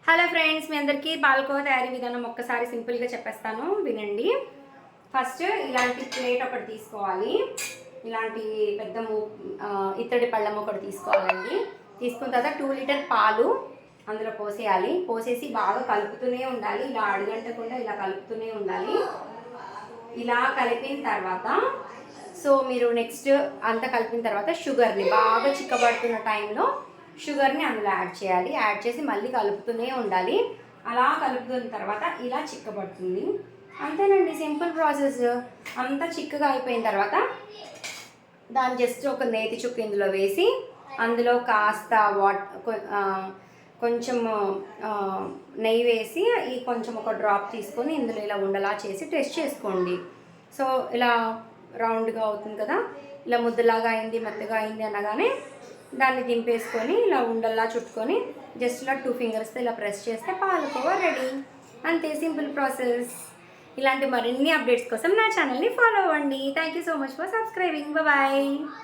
Hello friends, మీ అందరికీ పాలకోవా తయారీ విధానం ఒక్కసారి సింపుల్గా చెప్పేస్తాను, వినండి. ఫస్ట్ ఇలాంటి ప్లేట్ ఒకటి తీసుకోవాలి. ఇలాంటి పెద్ద ఇత్తడి పళ్ళం ఒకటి తీసుకోవాలండి. తీసుకున్న తర్వాత 2 లీటర్ పాలు అందులో పోసేయాలి. పోసేసి బాగా కలుపుతూనే ఉండాలి. ఇలా అడుగంటకుండా ఇలా కలుపుతూనే ఉండాలి. ఇలా కలిపిన తర్వాత మీరు నెక్స్ట్ అంతా కలిపిన తర్వాత షుగర్ని బాగా చిక్కబడుతున్న టైంలో షుగర్ని అందులో యాడ్ చేయాలి. యాడ్ చేసి మళ్ళీ కలుపుతూనే ఉండాలి. అలా కలుపుతున్న తర్వాత ఇలా చిక్కబడుతుంది. అంతేనండి, సింపుల్ ప్రాసెస్. అంతా చిక్కగా అయిపోయిన తర్వాత దాన్ని జస్ట్ ఒక నేతి చుక్క ఇందులో వేసి అందులో కాస్త కొంచెం నెయ్యి వేసి కొంచెం ఒక డ్రాప్ తీసుకొని ఇందులో ఇలా ఉండలా చేసి టెస్ట్ చేసుకోండి. సో ఇలా రౌండ్గా అవుతుంది కదా, ఇలా ముద్దలాగా అయింది, మెత్తగా అయింది అనగానే దాన్ని దింపేసుకొని ఇలా ఉండల్లా చుట్టుకొని జస్ట్ ఇలా 2 ఫింగర్స్తో ఇలా ప్రెస్ చేస్తే పాలకోవా రెడీ. అంతే, సింపుల్ ప్రాసెస్. ఇలాంటి మరిన్ని అప్డేట్స్ కోసం నా ఛానల్ని ఫాలో అవ్వండి. Thank you so much for subscribing. Bye.